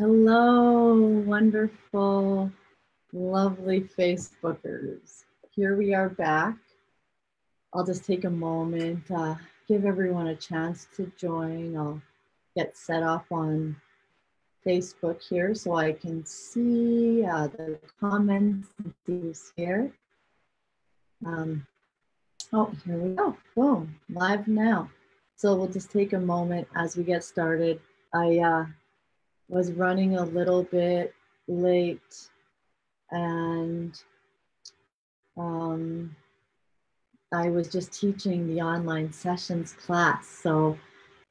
Hello, wonderful, lovely Facebookers. Here we are back. I'll just take a moment, give everyone a chance to join. I'll get set up on Facebook here so I can see the comments and see who's here. Oh, here we go. Boom, live now. So we'll just take a moment as we get started. I was running a little bit late and I was just teaching the online sessions class. So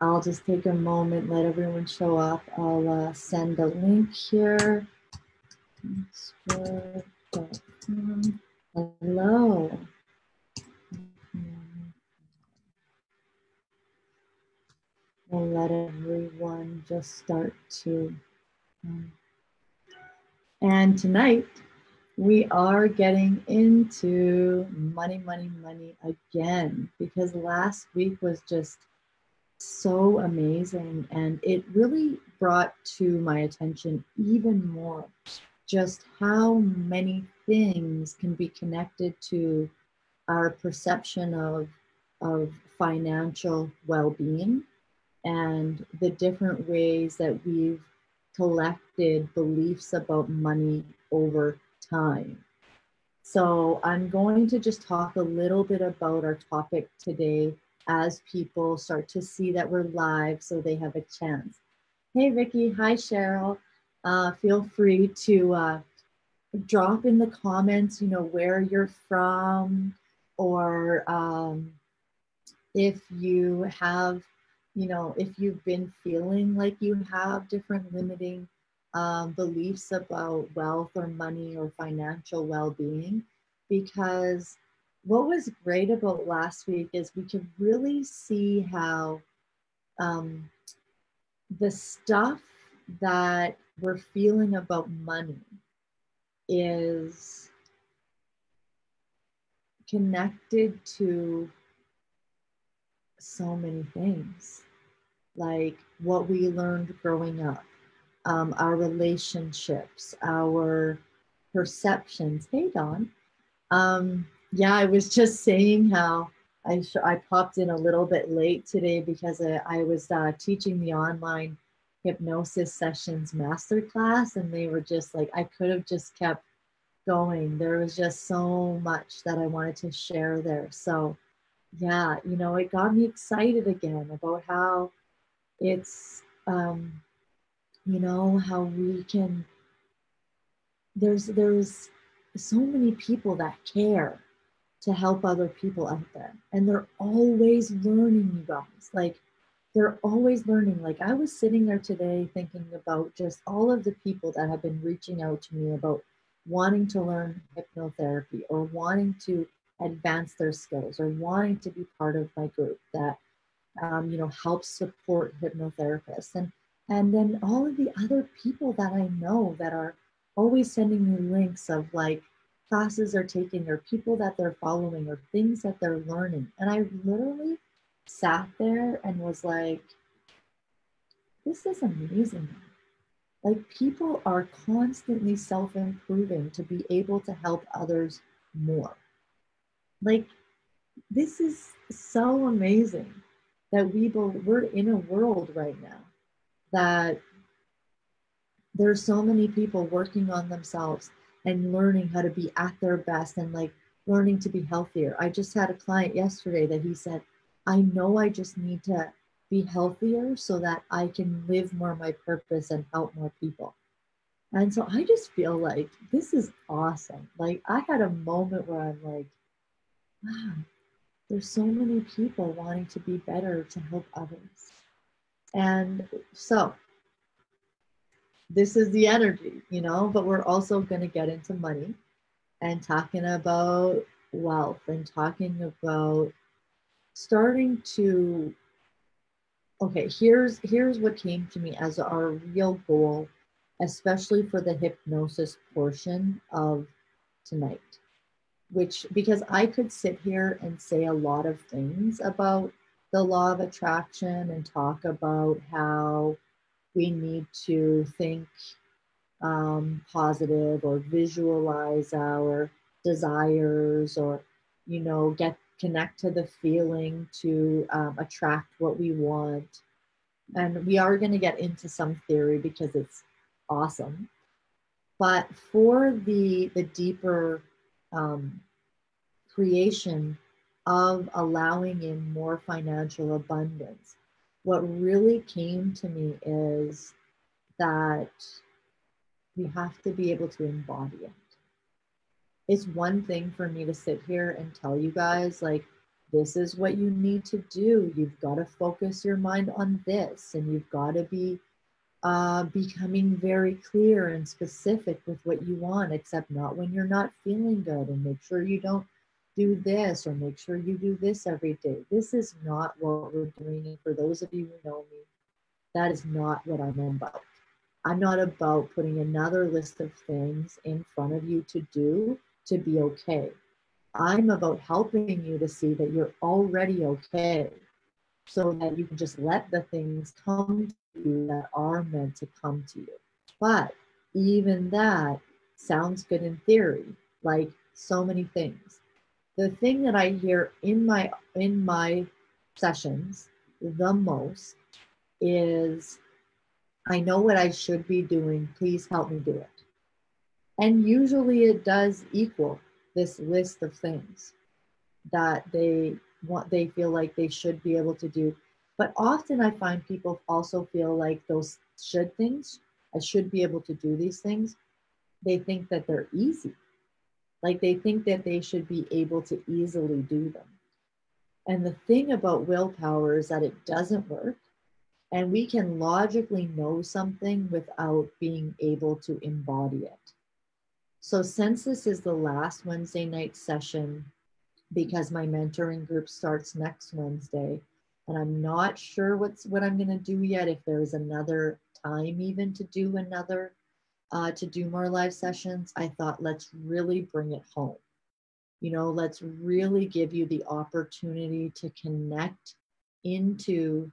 I'll just take a moment, let everyone show up. I'll send a link here. Hello. I'll let everyone just start to. And tonight, we are getting into money, money, money again, because last week was just so amazing. And it really brought to my attention even more just how many things can be connected to our perception of financial well-being and the different ways that we've collected beliefs about money over time. So I'm going to just talk a little bit about our topic today as people start to see that we're live so they have a chance. Hey, Vicky. Hi, Cheryl. Feel free to drop in the comments, where you're from, or if you have, if you've been feeling like you have different limiting beliefs about wealth or money or financial well-being. Because what was great about last week is we could really see how the stuff that we're feeling about money is connected to so many things, like what we learned growing up, our relationships, our perceptions. Hey, Dawn. Yeah, I was just saying how I popped in a little bit late today because I was teaching the online hypnosis sessions masterclass, and they were just like, I could have just kept going. There was just so much that I wanted to share there. So yeah, it got me excited again about how it's, how we can, there's so many people that care to help other people out there. And they're always learning, you guys. Like, they're always learning. Like, I was sitting there today thinking about just all of the people that have been reaching out to me about wanting to learn hypnotherapy or wanting to advance their skills or wanting to be part of my group that helps support hypnotherapists, and then all of the other people that I know that are always sending me links of like classes they're taking or people that they're following or things that they're learning. And I literally sat there and was like, this is amazing. Like, people are constantly self-improving to be able to help others more. Like, this is so amazing that we're in a world right now that there's so many people working on themselves and learning how to be at their best and like learning to be healthier. I just had a client yesterday that he said, I know I just need to be healthier so that I can live more my purpose and help more people. And so I just feel like this is awesome. Like, I had a moment where I'm like, wow, there's so many people wanting to be better to help others. And so this is the energy, but we're also going to get into money and talking about wealth and talking about starting to, okay, here's what came to me as our real goal, especially for the hypnosis portion of tonight, which, because I could sit here and say a lot of things about the law of attraction and talk about how we need to think positive or visualize our desires, or get connect to the feeling to attract what we want. And we are going to get into some theory because it's awesome. But for the deeper um, creation of allowing in more financial abundance, what really came to me is that we have to be able to embody it. It's one thing for me to sit here and tell you guys, like, this is what you need to do. You've got to focus your mind on this, and you've got to be becoming very clear and specific with what you want, except not when you're not feeling good, and make sure you don't do this, or make sure you do this every day. This is not what we're doing. And for those of you who know me, that is not what I'm about. I'm not about putting another list of things in front of you to do to be okay. I'm about helping you to see that you're already okay, so that you can just let the things come to you that are meant to come to you. But even that sounds good in theory, like so many things. The thing that I hear in my sessions the most is, I know what I should be doing. Please help me do it. And usually it does equal this list of things that they feel like they should be able to do. But often I find people also feel like those should things, I should be able to do these things, they think that they're easy. Like they think that they should be able to easily do them. And the thing about willpower is that it doesn't work. And we can logically know something without being able to embody it. So since this is the last Wednesday night session, because my mentoring group starts next Wednesday, and I'm not sure what I'm going to do yet, if there's another time even to do more live sessions, I thought, let's really bring it home. Let's really give you the opportunity to connect into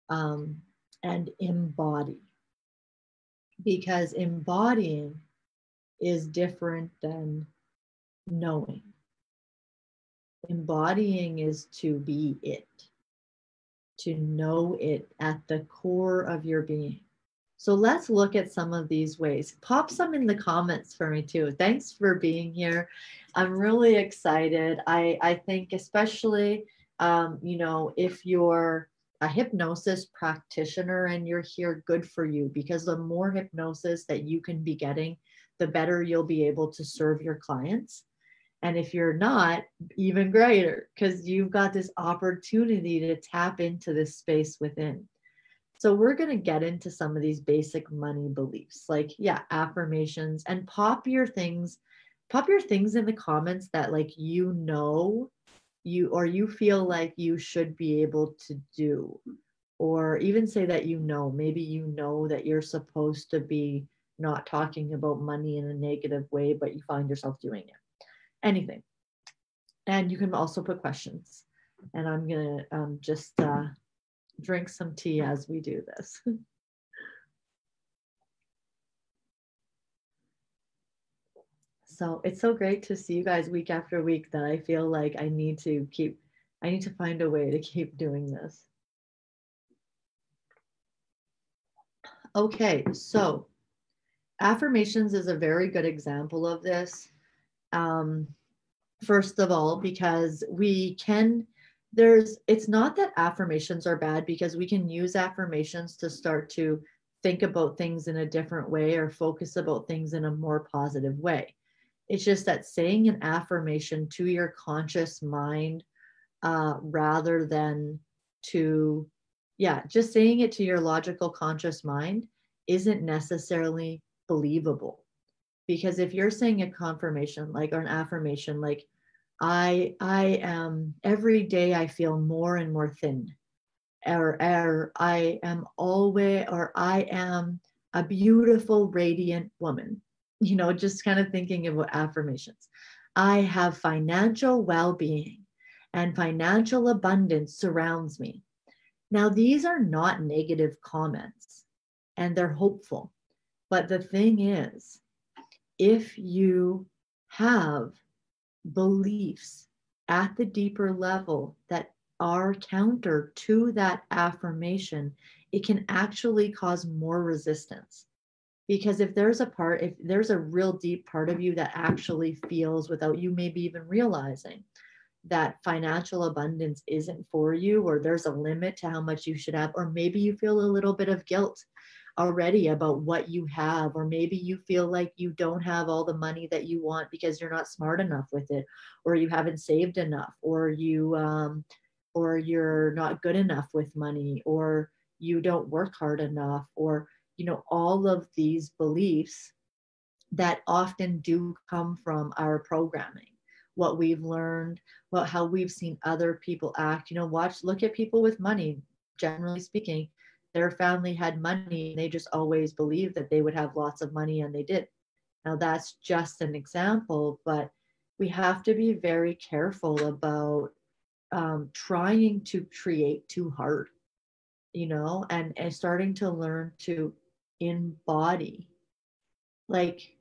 and embody, because embodying is different than knowing. Embodying is to be it, to know it at the core of your being. So let's look at some of these ways. Pop some in the comments for me too. Thanks for being here. I'm really excited. I think especially, if you're a hypnosis practitioner and you're here, good for you, because the more hypnosis that you can be getting, the better you'll be able to serve your clients. And if you're not, even greater, because you've got this opportunity to tap into this space within. So we're going to get into some of these basic money beliefs, like, affirmations, and pop your things in the comments that, like, you feel like you should be able to do, or even say that, maybe that you're supposed to be not talking about money in a negative way, but you find yourself doing it. Anything. And you can also put questions. And I'm going to just drink some tea as we do this. So it's so great to see you guys week after week that I feel like I need to find a way to keep doing this. Okay, so affirmations is a very good example of this. First of all, because it's not that affirmations are bad, because we can use affirmations to start to think about things in a different way, or focus about things in a more positive way. It's just that saying an affirmation to your conscious mind, rather than just saying it to your logical conscious mind, isn't necessarily believable. Because if you're saying a confirmation, like, or an affirmation, like, I am, every day I feel more and more thin, or I am always, or I am a beautiful, radiant woman, just kind of thinking about affirmations. I have financial well-being and financial abundance surrounds me. Now, these are not negative comments. and they're hopeful. But the thing is, if you have beliefs at the deeper level that are counter to that affirmation, it can actually cause more resistance. Because if there's a real deep part of you that actually feels, without you maybe even realizing, that financial abundance isn't for you, or there's a limit to how much you should have, or maybe you feel a little bit of guilt already about what you have, or maybe you feel like you don't have all the money that you want because you're not smart enough with it, or you haven't saved enough, or you're not good enough with money, or you don't work hard enough, or all of these beliefs that often do come from our programming, what we've learned, how we've seen other people act. Look at people with money. Generally speaking, their family had money and they just always believed that they would have lots of money, and they did. Now, that's just an example, but we have to be very careful about trying to create too hard, and starting to learn to embody. Like,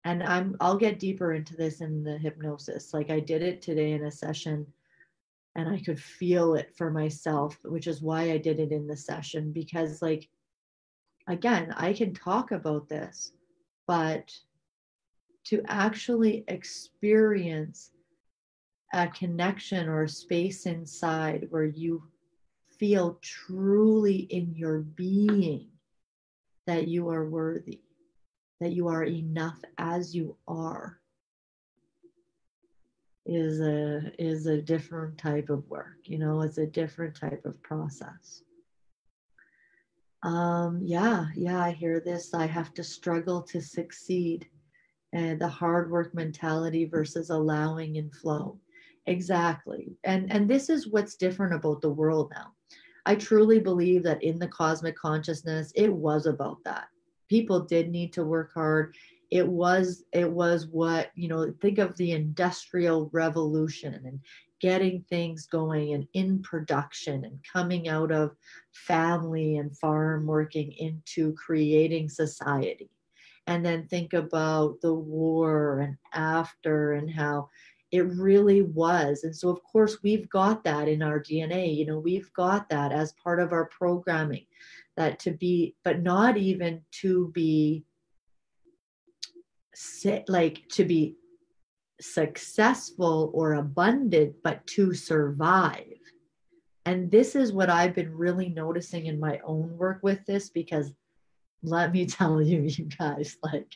and I'll get deeper into this in the hypnosis. Like, I did it today in a session and I could feel it for myself, which is why I did it in the session, because, like, again, I can talk about this, but to actually experience a connection or a space inside where you feel truly in your being that you are worthy, that you are enough as you are, is a different type of work. It's a different type of process. Yeah, I hear this. I have to struggle to succeed, and the hard work mentality versus allowing and flow. Exactly. And this is what's different about the world now. I truly believe that in the cosmic consciousness, it was about that. People did need to work hard. It was what, think of the Industrial Revolution and getting things going and in production and coming out of family and farm working into creating society. And then think about the war and after, and how it really was. And so, of course, we've got that in our DNA. We've got that as part of our programming, that to be, but not even to be, like, to be successful or abundant, but to survive. And this is what I've been really noticing in my own work with this, because let me tell you, you guys, like,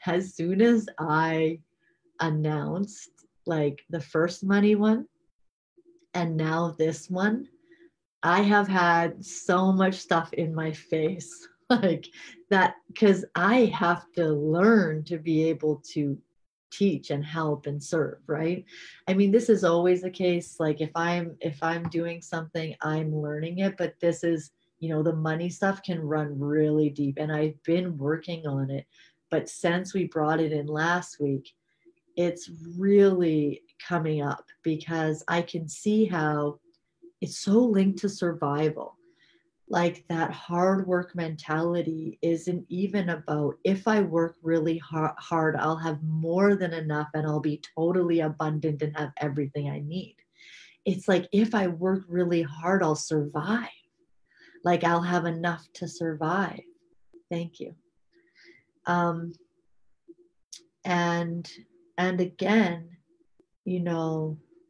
as soon as I announced, like, the first money one and now this one, I have had so much stuff in my face, like that, because I have to learn to be able to teach and help and serve, right? I mean, this is always the case. Like, if I'm doing something, I'm learning it, but this is, the money stuff can run really deep, and I've been working on it. But since we brought it in last week, it's really coming up, because I can see how it's so linked to survival. Like, that hard work mentality isn't even about, if I work really hard, I'll have more than enough and I'll be totally abundant and have everything I need. It's like, if I work really hard, I'll survive. Like, I'll have enough to survive. Thank you. And again,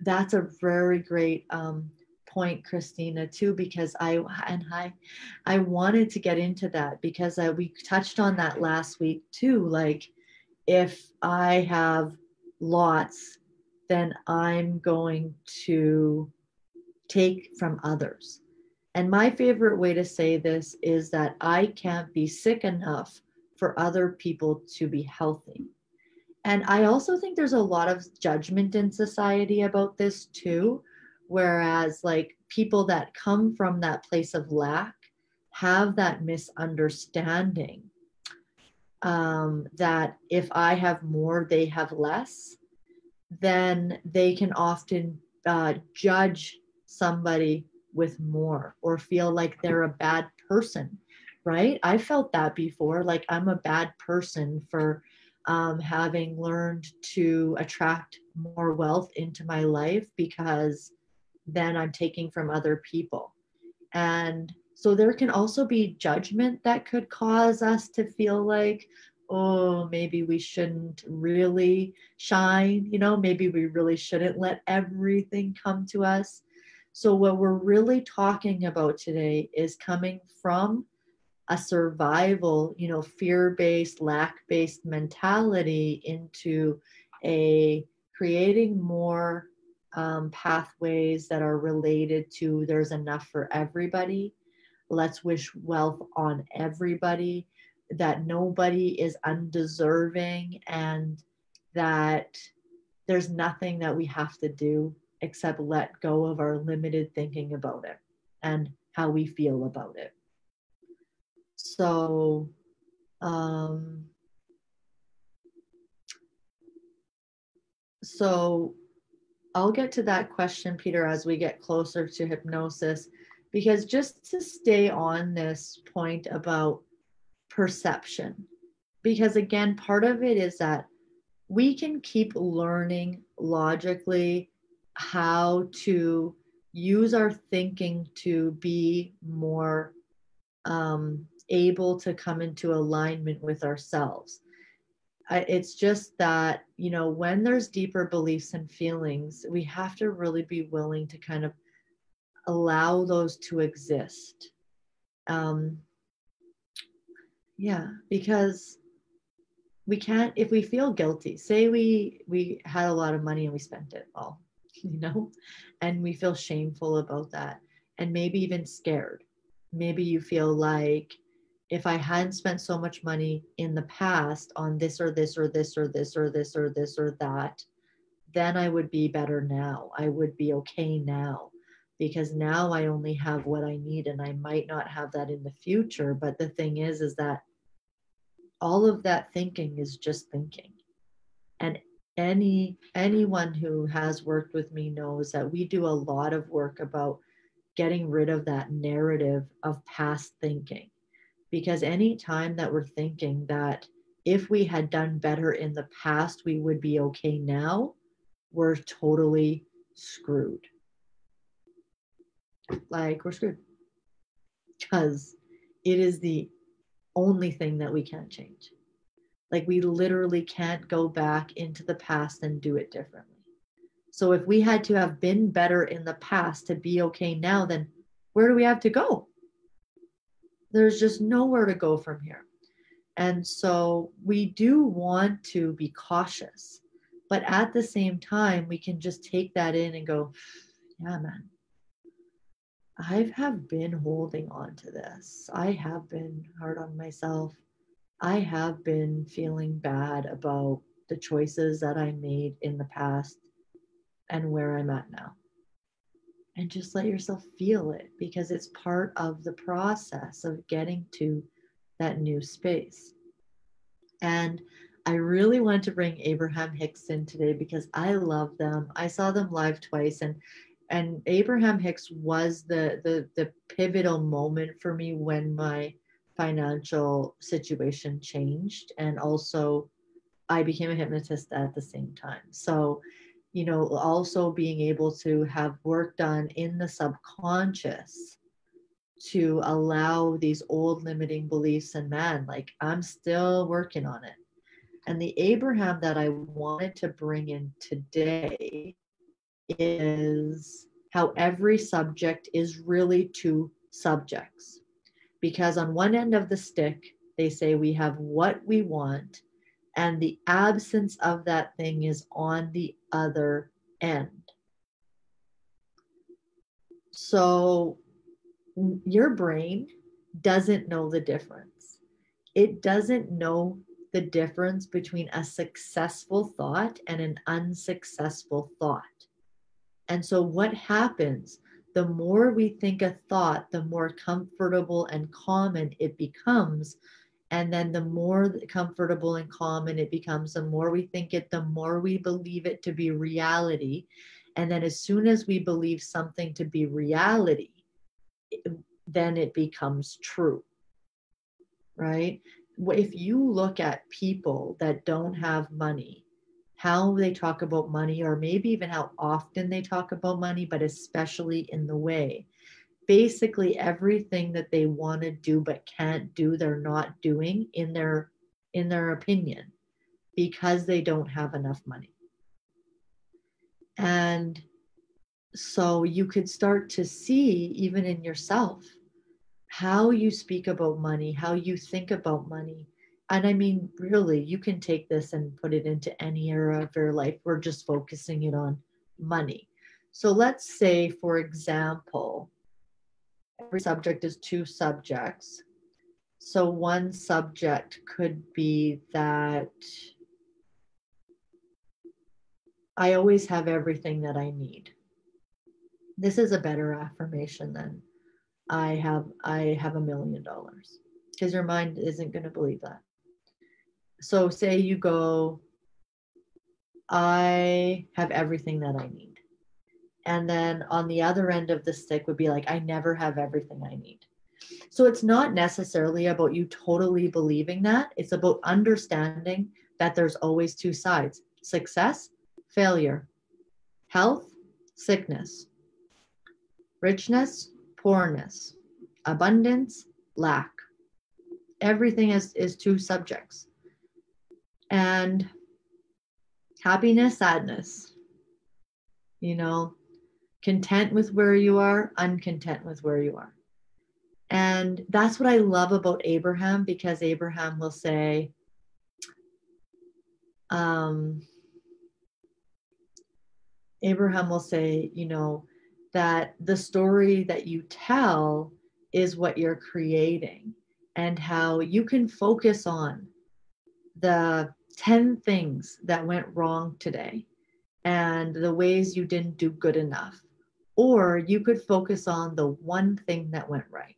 that's a very great point, Christina, too, because I wanted to get into that, because we touched on that last week too. Like, if I have lots, then I'm going to take from others. And my favorite way to say this is that I can't be sick enough for other people to be healthy. And I also think there's a lot of judgment in society about this too. Whereas, like, people that come from that place of lack have that misunderstanding, that if I have more, they have less, then they can often judge somebody with more, or feel like they're a bad person right? I felt that before, like I'm a bad person for having learned to attract more wealth into my life because then I'm taking from other people. And so there can also be judgment that could cause us to feel like, oh, maybe we shouldn't really shine, maybe we really shouldn't let everything come to us. So, what we're really talking about today is coming from a survival, fear-based, lack-based mentality into a creating more pathways that are related to there's enough for everybody. Let's wish wealth on everybody, that nobody is undeserving, and that there's nothing that we have to do except let go of our limited thinking about it and how we feel about it. So, um, so I'll get to that question, Peter, as we get closer to hypnosis, because just to stay on this point about perception, because again, part of it is that we can keep learning logically how to use our thinking to be more able to come into alignment with ourselves. It's just that, when there's deeper beliefs and feelings, we have to really be willing to kind of allow those to exist. Um, yeah, because we can't, if we feel guilty, say we had a lot of money and we spent it all, and we feel shameful about that, and maybe even scared. Maybe you feel like, if I hadn't spent so much money in the past on this or this or this or this or this or this or that, then I would be better now. I would be okay now, because now I only have what I need, and I might not have that in the future. But the thing is that all of that thinking is just thinking. And anyone who has worked with me knows that we do a lot of work about getting rid of that narrative of past thinking. Because any time that we're thinking that if we had done better in the past, we would be okay now, we're totally screwed. Like, we're screwed. Because it is the only thing that we can't change. Like, we literally can't go back into the past and do it differently. So if we had to have been better in the past to be okay now, then where do we have to go? There's just nowhere to go from here. And so we do want to be cautious, but at the same time, we can just take that in and go, yeah, man, I have been holding on to this. I have been hard on myself. I have been feeling bad about the choices that I made in the past and where I'm at now. And just let yourself feel it, because it's part of the process of getting to that new space. And I really wanted to bring Abraham Hicks in today because I love them. I saw them live twice, and Abraham Hicks was the pivotal moment for me when my financial situation changed, and also I became a hypnotist at the same time. So, also being able to have work done in the subconscious to allow these old limiting beliefs, and man, like, I'm still working on it. And the Abraham that I wanted to bring in today is how every subject is really two subjects. Because on one end of the stick, they say we have what we want, and the absence of that thing is on the other end. So your brain doesn't know the difference. It doesn't know the difference between a successful thought and an unsuccessful thought. And so what happens, the more we think a thought, the more comfortable and common it becomes. And then the more comfortable and common it becomes, the more we think it, the more we believe it to be reality. And then as soon as we believe something to be reality, then it becomes true. right? If you look at people that don't have money, how they talk about money, or maybe even how often they talk about money, but especially in the way, basically everything that they want to do but can't do, they're not doing in their opinion, because they don't have enough money. And so you could start to see, even in yourself, how you speak about money, how you think about money. And I mean, really, you can take this and put it into any area of your life. We're just focusing it on money. So let's say, for example, every subject is two subjects. So one subject could be that I always have everything that I need. This is a better affirmation than I have $1 million, because your mind isn't going to believe that. So say you go, I have everything that I need. And then on the other end of the stick would be like, I never have everything I need. So it's not necessarily about you totally believing that. It's about understanding that there's always two sides: success, failure, health, sickness, richness, poorness, abundance, lack. Everything is two subjects. And happiness, sadness, you know, content with where you are, uncontent with where you are. And that's what I love about Abraham, because Abraham will say, um, you know, that the story that you tell is what you're creating, and how you can focus on the 10 things that went wrong today and the ways you didn't do good enough. Or you could focus on the one thing that went right.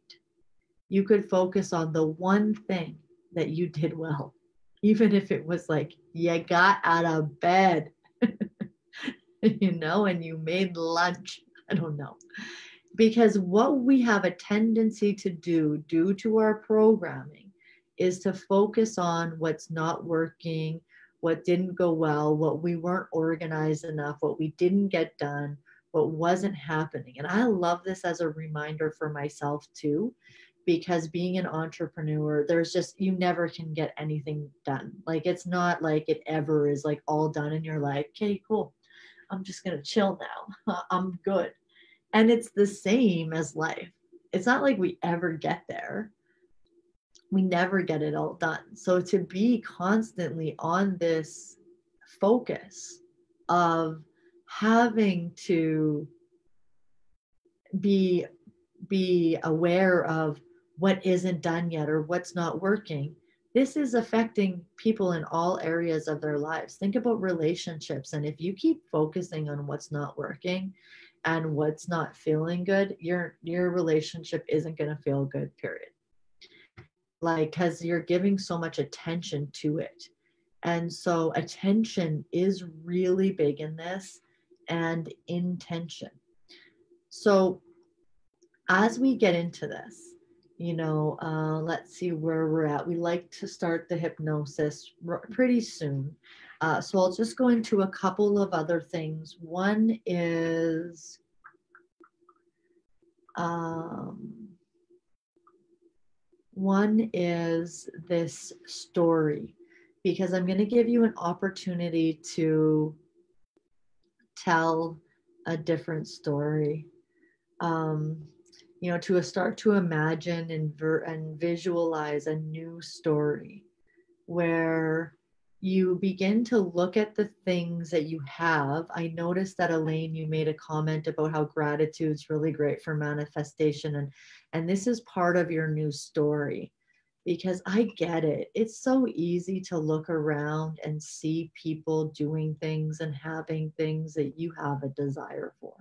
You could focus on the one thing that you did well, even if it was like you got out of bed, you know, and you made lunch. I don't know. Because what we have a tendency to do, due to our programming, is to focus on what's not working, what didn't go well, what we weren't organized enough, what we didn't get done, what wasn't happening. And I love this as a reminder for myself too, because being an entrepreneur, there's just, you never can get anything done. Like, it's not like it ever is like all done and you're like, okay, cool, I'm just going to chill now. I'm good. And it's the same as life. It's not like we ever get there. We never get it all done. So to be constantly on this focus of having to be aware of what isn't done yet or what's not working, this is affecting people in all areas of their lives. Think about relationships. And if you keep focusing on what's not working and what's not feeling good, your relationship isn't going to feel good, period. Like, because you're giving so much attention to it. And so attention is really big in this, and intention. So as we get into this, you know, let's see where we're at. We like to start the hypnosis pretty soon. So I'll just go into a couple of other things. One is this story, because I'm going to give you an opportunity to tell a different story. You know, to start to imagine and visualize a new story where you begin to look at the things that you have. I noticed that, Elaine, you made a comment about how gratitude's really great for manifestation, and this is part of your new story, because I get it. It's so easy to look around and see people doing things and having things that you have a desire for.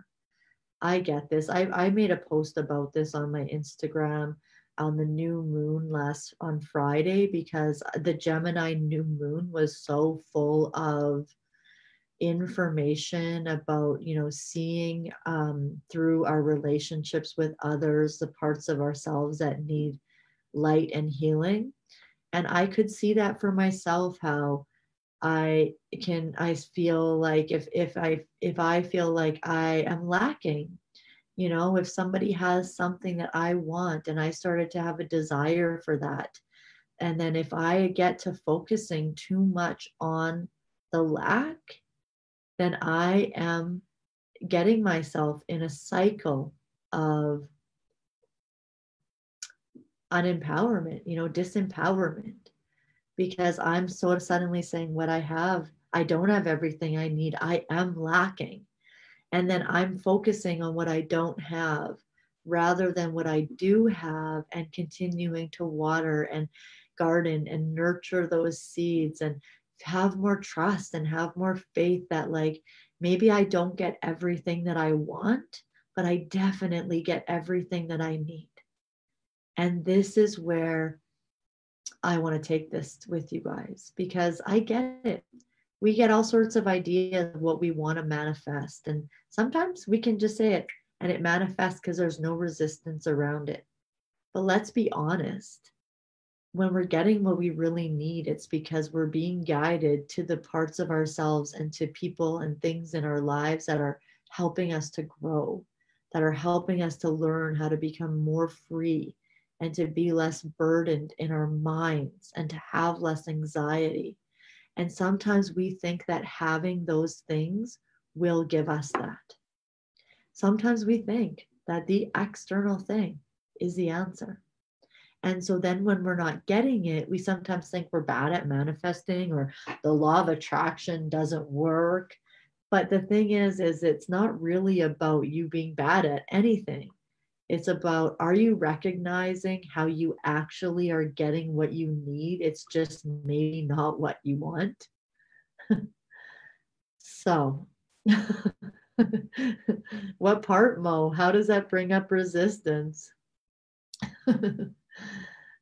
I get this. I made a post about this on my Instagram on the new moon on Friday, because the Gemini new moon was so full of information about, you know, seeing through our relationships with others, the parts of ourselves that need light and healing. And I could see that for myself, how I feel like if I feel like I am lacking, you know, if somebody has something that I want and I started to have a desire for that, and then if I get to focusing too much on the lack, then I am getting myself in a cycle of unempowerment, you know, disempowerment, because I'm sort of suddenly saying what I have, I don't have everything I need. I am lacking. And then I'm focusing on what I don't have rather than what I do have, and continuing to water and garden and nurture those seeds and have more trust and have more faith that, like, maybe I don't get everything that I want, but I definitely get everything that I need. And this is where I want to take this with you guys, because I get it. We get all sorts of ideas of what we want to manifest. And sometimes we can just say it and it manifests because there's no resistance around it. But let's be honest, when we're getting what we really need, it's because we're being guided to the parts of ourselves and to people and things in our lives that are helping us to grow, that are helping us to learn how to become more free and to be less burdened in our minds and to have less anxiety. And sometimes we think that having those things will give us that. Sometimes we think that the external thing is the answer. And so then when we're not getting it, we sometimes think we're bad at manifesting, or the law of attraction doesn't work. But the thing is it's not really about you being bad at anything. It's about, are you recognizing how you actually are getting what you need? It's just maybe not what you want. So, what part, Mo? How does that bring up resistance?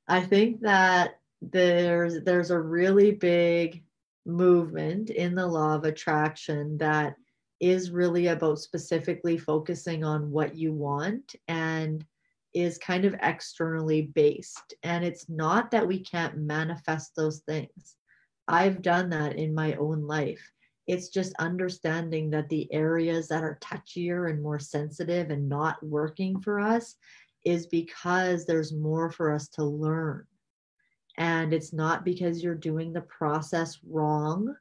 I think that there's a really big movement in the law of attraction that is really about specifically focusing on what you want, and is kind of externally based. And it's not that we can't manifest those things. I've done that in my own life. It's just understanding that the areas that are touchier and more sensitive and not working for us is because there's more for us to learn. And it's not because you're doing the process wrong.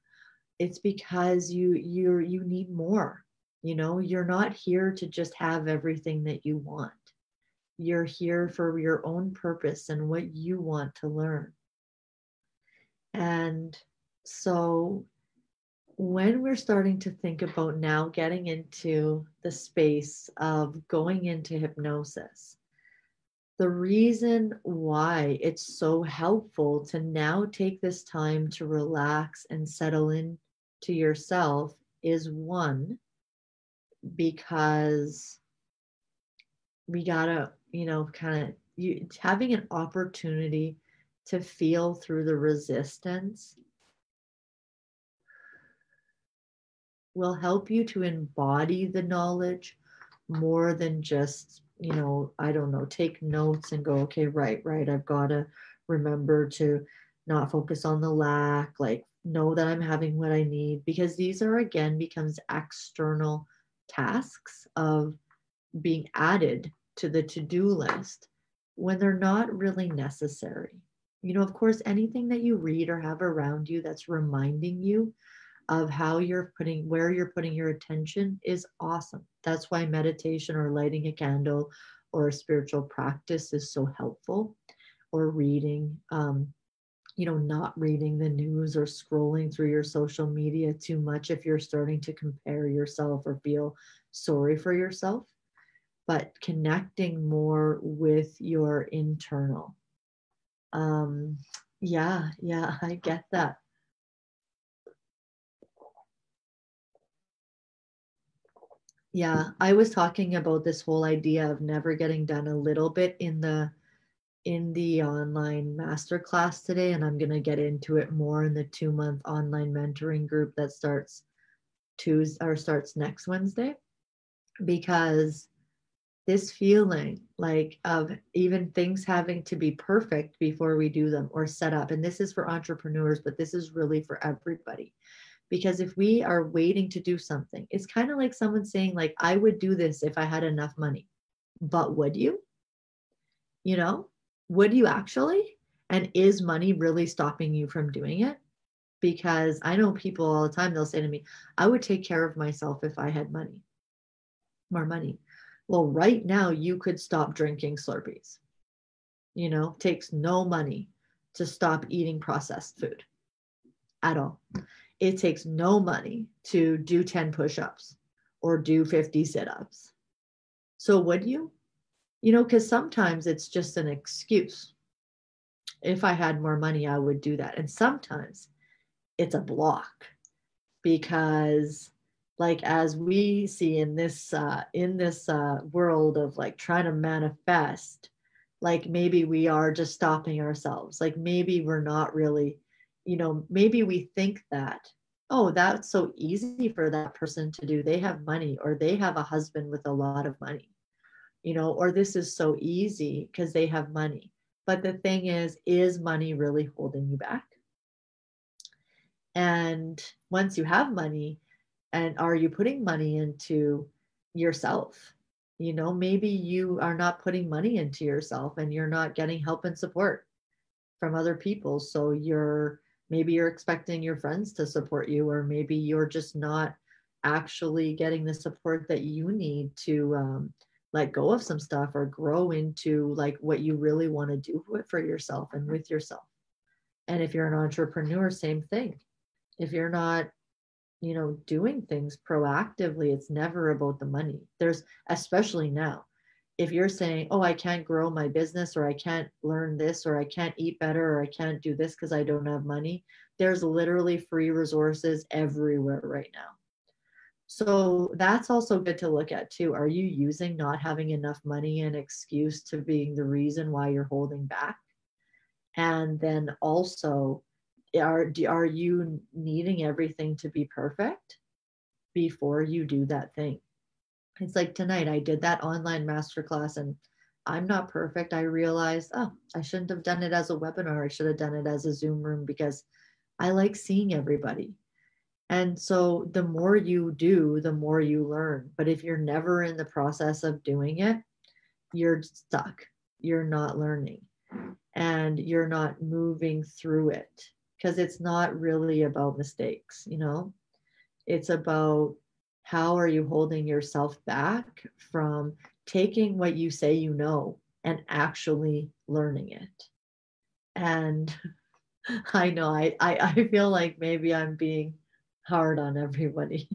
It's because you need more. You know, you're not here to just have everything that you want. You're here for your own purpose and what you want to learn. And so when we're starting to think about now getting into the space of going into hypnosis, the reason why it's so helpful to now take this time to relax and settle in to yourself is, one, because we gotta, you know, kind of having an opportunity to feel through the resistance will help you to embody the knowledge more than just, you know, I don't know, take notes and go, okay, right, I've got to remember to not focus on the lack, like know that I'm having what I need, because these are, again, becomes external tasks of being added to the to-do list when they're not really necessary. You know, of course, anything that you read or have around you that's reminding you of how you're putting, where you're putting your attention, is awesome. That's why meditation or lighting a candle or a spiritual practice is so helpful, or reading, you know, not reading the news or scrolling through your social media too much if you're starting to compare yourself or feel sorry for yourself, but connecting more with your internal. Yeah, I get that. Yeah, I was talking about this whole idea of never getting done a little bit in the online masterclass today, and I'm going to get into it more in the 2-month online mentoring group that starts Tuesday or starts next Wednesday, because this feeling like of even things having to be perfect before we do them or set up. And this is for entrepreneurs, but this is really for everybody. Because if we are waiting to do something, it's kind of like someone saying, like, I would do this if I had enough money. But would you? You know, would you actually? And is money really stopping you from doing it? Because I know people all the time, they'll say to me, I would take care of myself if I had money, more money. Well, right now you could stop drinking Slurpees. Takes no money to stop eating processed food at all. It takes no money to do 10 push-ups or do 50 sit-ups. So would you? Because sometimes it's just an excuse. If I had more money, I would do that. And sometimes it's a block because, like, as we see in this world of like trying to manifest, like maybe we are just stopping ourselves. Like maybe we're not really, maybe we think that, oh, that's so easy for that person to do. They have money, or they have a husband with a lot of money, or this is so easy because they have money. But the thing is money really holding you back? And once you have money, and are you putting money into yourself? Maybe you are not putting money into yourself and you're not getting help and support from other people. So maybe you're expecting your friends to support you, or maybe you're just not actually getting the support that you need to let go of some stuff or grow into like what you really want to do for yourself and with yourself. And if you're an entrepreneur, same thing. If you're not doing things proactively, it's never about the money. There's, especially now, if you're saying, oh, I can't grow my business, or I can't learn this, or I can't eat better, or I can't do this because I don't have money, there's literally free resources everywhere right now. So that's also good to look at too. Are you using not having enough money an excuse to being the reason why you're holding back? And then also, are you needing everything to be perfect before you do that thing? It's like tonight, I did that online masterclass and I'm not perfect. I realized, oh, I shouldn't have done it as a webinar. I should have done it as a Zoom room because I like seeing everybody. And so the more you do, the more you learn. But if you're never in the process of doing it, you're stuck. You're not learning and you're not moving through it, because it's not really about mistakes, It's about how are you holding yourself back from taking what you say and actually learning it. And I know I feel like maybe I'm being hard on everybody.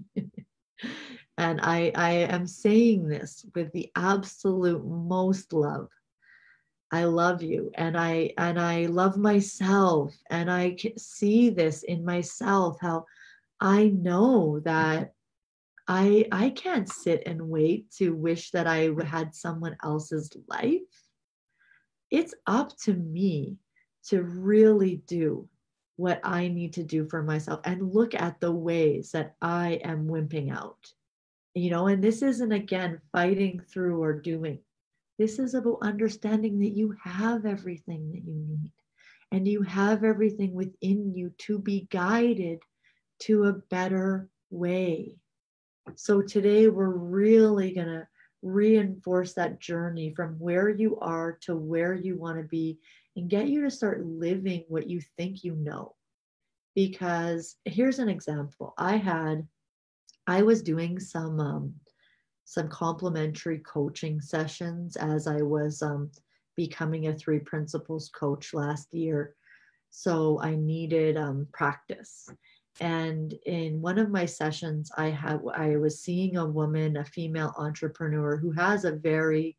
And I am saying this with the absolute most love. I love you, and I love myself, and I see this in myself, how I know that I can't sit and wait to wish that I had someone else's life. It's up to me to really do what I need to do for myself and look at the ways that I am wimping out. And this isn't, again, fighting through or doing. This is about understanding that you have everything that you need, and you have everything within you to be guided to a better way. So today we're really going to reinforce that journey from where you are to where you want to be, and get you to start living what you think you know. Because here's an example. I was doing some complimentary coaching sessions as I was becoming a 3 principles coach last year. So I needed practice. And in one of my sessions, I was seeing a woman, a female entrepreneur, who has a very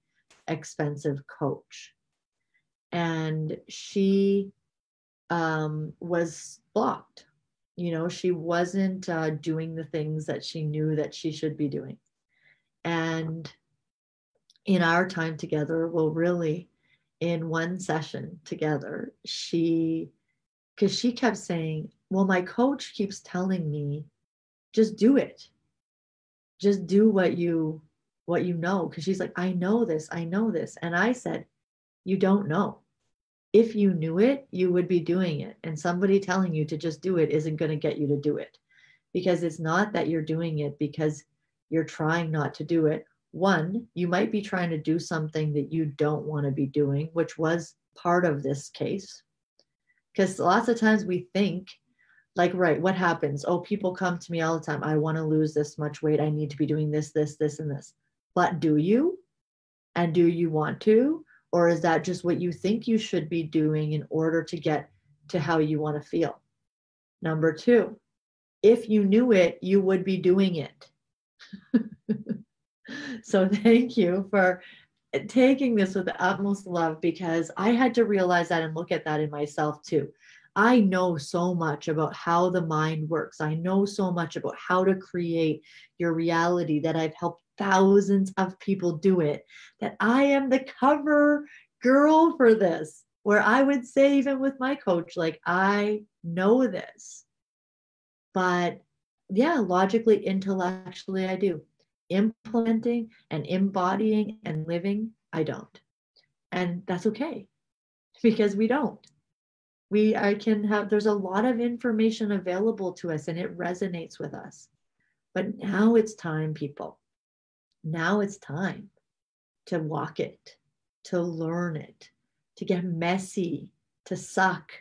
expensive coach. And she was blocked. She wasn't doing the things that she knew that she should be doing. And in our time together, well, really in one session together, because she kept saying, well, my coach keeps telling me, just do it. Just do what you what you know. Because she's like, I know this, I know this. And I said, you don't know. If you knew it, you would be doing it. And somebody telling you to just do it isn't going to get you to do it, because it's not that you're doing it because you're trying not to do it. One, you might be trying to do something that you don't want to be doing, which was part of this case. Because lots of times we think, like, right, what happens? Oh, people come to me all the time. I want to lose this much weight. I need to be doing this, this, this, and this. But do you? And do you want to? Or is that just what you think you should be doing in order to get to how you want to feel? Number two, if you knew it, you would be doing it. So thank you for taking this with the utmost love, because I had to realize that and look at that in myself too. I know so much about how the mind works. I know so much about how to create your reality, that I've helped thousands of people do it, that I am the cover girl for this, where I would say, even with my coach, like, I know this. But yeah, logically, intellectually, I do. Implementing and embodying and living, I don't. And that's okay, because we don't. I can have, there's a lot of information available to us and it resonates with us. But now it's time, people. Now it's time to walk it, to learn it, to get messy, to suck.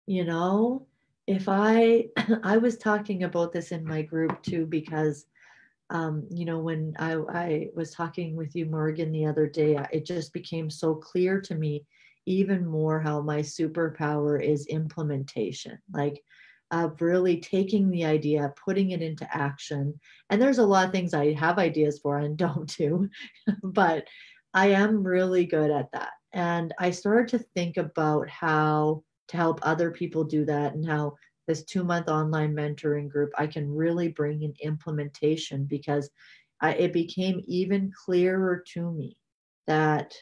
You know, if I, I was talking about this in my group too, because when I was talking with you, Morgan, the other day, it just became so clear to me even more how my superpower is implementation, like really taking the idea, putting it into action. And there's a lot of things I have ideas for and don't do, but I am really good at that. And I started to think about how to help other people do that, and how this 2-month online mentoring group, I can really bring in implementation, because it became even clearer to me that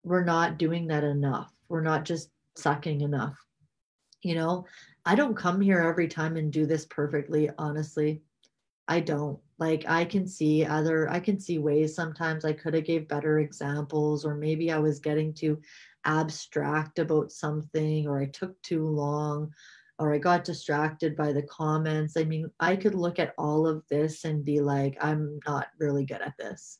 we're not doing that enough. We're not just sucking enough. You know, I don't come here every time and do this perfectly, honestly. I don't. Like, I can see ways sometimes I could have gave better examples, or maybe I was getting too abstract about something, or I took too long, or I got distracted by the comments. I mean, I could look at all of this and be like, I'm not really good at this.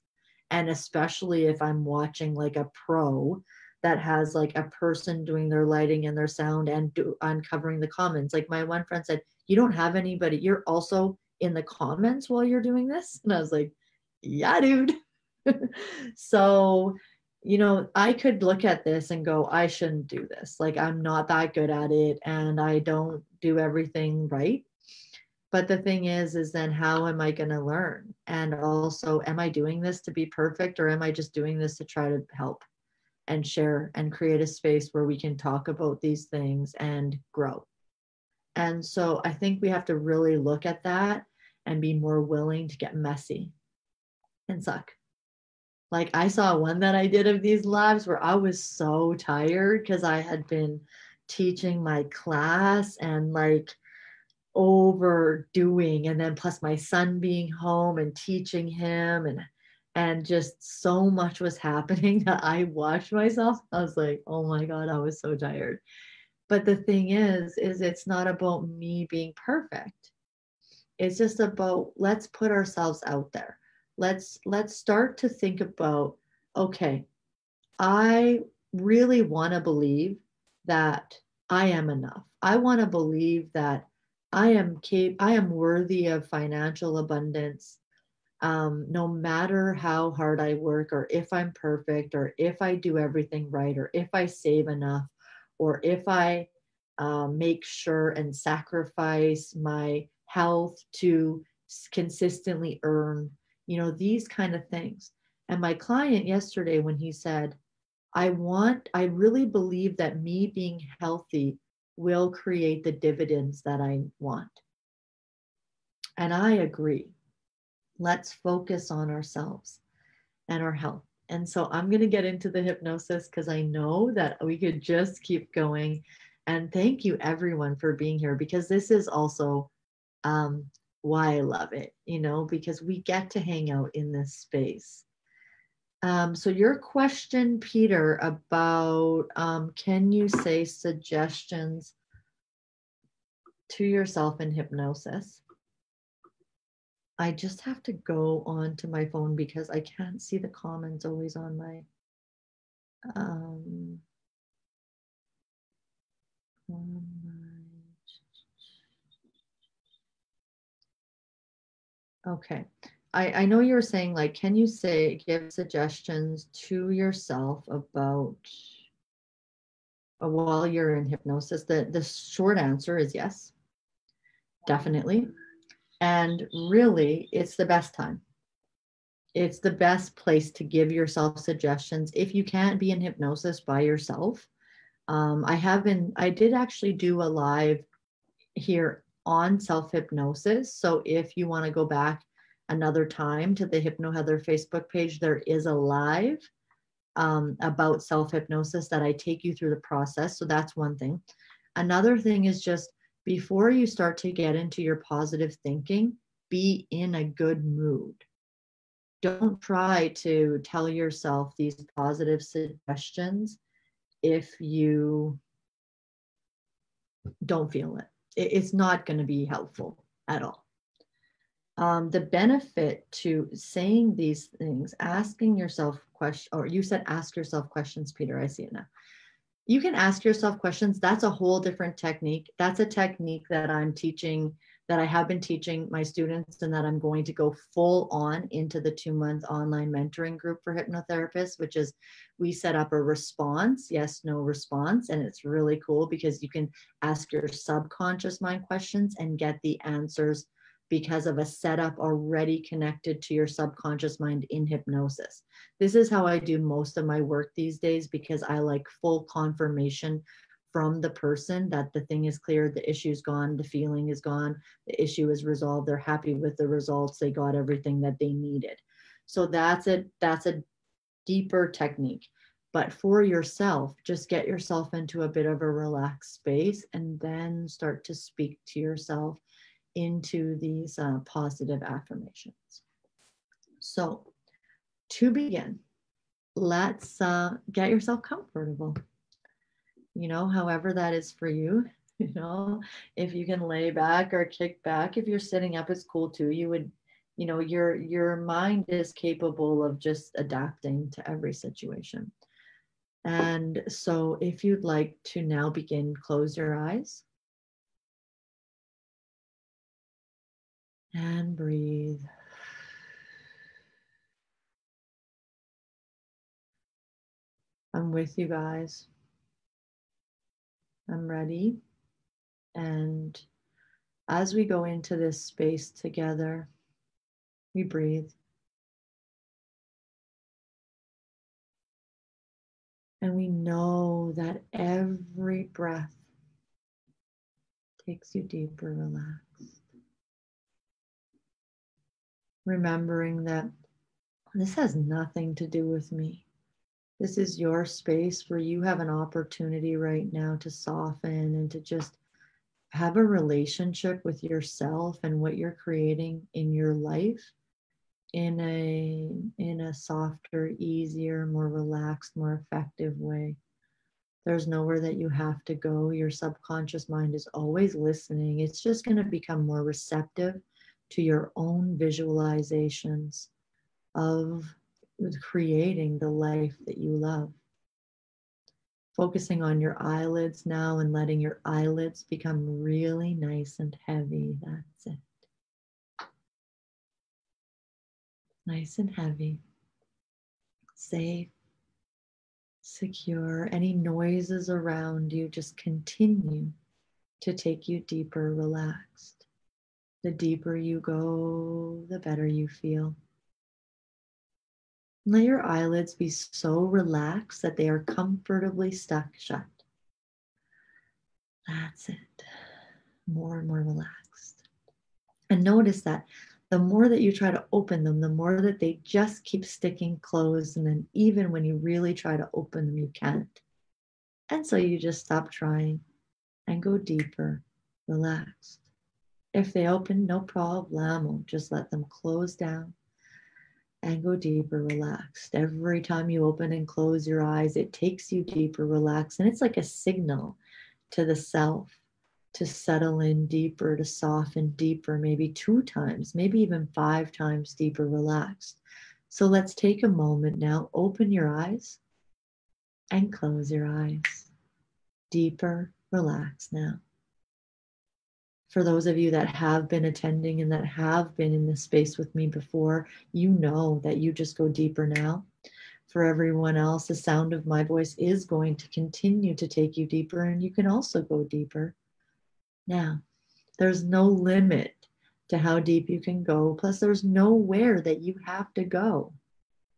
And especially if I'm watching like a pro that has like a person doing their lighting and their sound and uncovering the comments. Like, my one friend said, you don't have anybody. You're also in the comments while you're doing this? And I was like, yeah, dude. So, I could look at this and go, I shouldn't do this. Like, I'm not that good at it and I don't do everything right. But the thing is then how am I going to learn? And also, am I doing this to be perfect, or am I just doing this to try to help and share and create a space where we can talk about these things and grow? And so I think we have to really look at that and be more willing to get messy and suck. Like, I saw one that I did of these labs where I was so tired because I had been teaching my class and like overdoing, and then plus my son being home and teaching him, and just so much was happening that I watched myself. I was like, oh my God, I was so tired. But the thing is it's not about me being perfect. It's just about, let's put ourselves out there. Let's start to think about, okay, I really want to believe that I am enough. I want to believe that I am worthy of financial abundance. No matter how hard I work, or if I'm perfect, or if I do everything right, or if I save enough, or if I make sure and sacrifice my health to consistently earn, these kind of things. And my client yesterday, when he said, I really believe that me being healthy will create the dividends that I want. And I agree. Let's focus on ourselves and our health. And so I'm going to get into the hypnosis, because I know that we could just keep going. And thank you, everyone, for being here, because this is also why I love it, you know, because we get to hang out in this space. So your question, Peter, about can you say suggestions to yourself in hypnosis? I just have to go on to my phone because I can't see the comments always on my um, on my okay. I know you were saying, like, can you say, give suggestions to yourself about while you're in hypnosis? The short answer is yes, definitely. And really, it's the best time. It's the best place to give yourself suggestions. If you can't be in hypnosis by yourself, I did actually do a live here on self hypnosis. So if you want to go back another time to the Hypno Heather Facebook page, there is a live about self hypnosis that I take you through the process. So that's one thing. Another thing is just before you start to get into your positive thinking, be in a good mood. Don't try to tell yourself these positive suggestions if you don't feel it. It's not going to be helpful at all. The benefit to saying these things, asking yourself questions, or you said ask yourself questions, Peter, I see it now. You can ask yourself questions. That's a whole different technique. That's a technique that I'm teaching, that I have been teaching my students, and that I'm going to go full on into the 2-month online mentoring group for hypnotherapists, which is we set up a response, yes, no response. And it's really cool because you can ask your subconscious mind questions and get the answers because of a setup already connected to your subconscious mind in hypnosis. This is how I do most of my work these days because I like full confirmation from the person that the thing is clear, the issue is gone, the feeling is gone, the issue is resolved, they're happy with the results, they got everything that they needed. So that's a deeper technique. But for yourself, just get yourself into a bit of a relaxed space and then start to speak to yourself into these positive affirmations. So to begin, let's get yourself comfortable. You know, however that is for you. You know, if you can lay back or kick back, if you're sitting up, it's cool too. You would, you know, your mind is capable of just adapting to every situation. And so if you'd like to now begin, close your eyes and breathe. I'm with you guys. I'm ready. And as we go into this space together, we breathe. And we know that every breath takes you deeper, relaxed. Remembering that this has nothing to do with me. This is your space where you have an opportunity right now to soften and to just have a relationship with yourself and what you're creating in your life in a softer, easier, more relaxed, more effective way. There's nowhere that you have to go. Your subconscious mind is always listening. It's just going to become more receptive to your own visualizations of creating the life that you love. Focusing on your eyelids now and letting your eyelids become really nice and heavy. That's it. Nice and heavy. Safe, secure. Any noises around you just continue to take you deeper, relaxed. The deeper you go, the better you feel. Let your eyelids be so relaxed that they are comfortably stuck shut. That's it. More and more relaxed. And notice that the more that you try to open them, the more that they just keep sticking closed. And then even when you really try to open them, you can't. And so you just stop trying and go deeper, relaxed. If they open, no problem. Just let them close down and go deeper, relaxed. Every time you open and close your eyes, it takes you deeper, relaxed. And it's like a signal to the self to settle in deeper, to soften deeper, maybe 2 times, maybe even 5 times deeper, relaxed. So let's take a moment now. Open your eyes and close your eyes. Deeper, relaxed now. For those of you that have been attending and that have been in this space with me before, you know that you just go deeper now. For everyone else, the sound of my voice is going to continue to take you deeper, and you can also go deeper. Now, there's no limit to how deep you can go. Plus, there's nowhere that you have to go.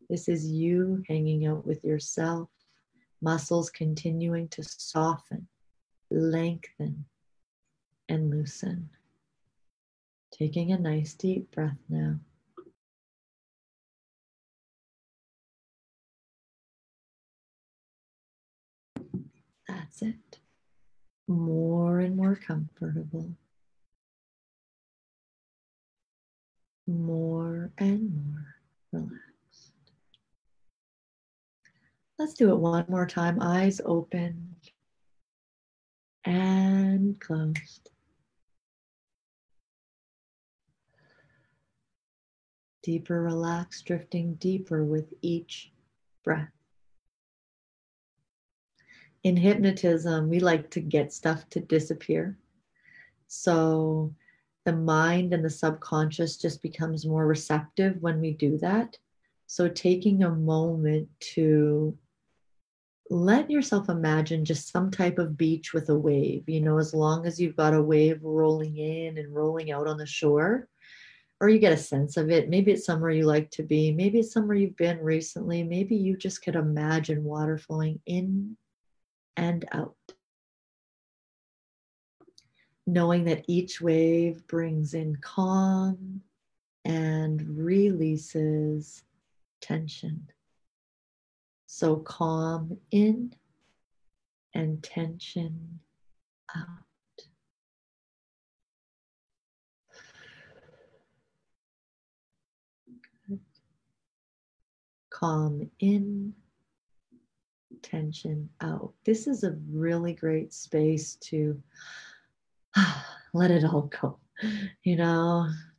This is you hanging out with yourself, muscles continuing to soften, lengthen, and loosen. Taking a nice deep breath now. That's it. More and more comfortable. More and more relaxed. Let's do it one more time. Eyes open and closed. Deeper, relaxed, drifting deeper with each breath. In hypnotism, we like to get stuff to disappear. So the mind and the subconscious just becomes more receptive when we do that. So taking a moment to let yourself imagine just some type of beach with a wave, as long as you've got a wave rolling in and rolling out on the shore, or you get a sense of it. Maybe it's somewhere you like to be. Maybe it's somewhere you've been recently. Maybe you just could imagine water flowing in and out, knowing that each wave brings in calm and releases tension. So calm in and tension out. Good. Calm in, tension out. This is a really great space to let it all go.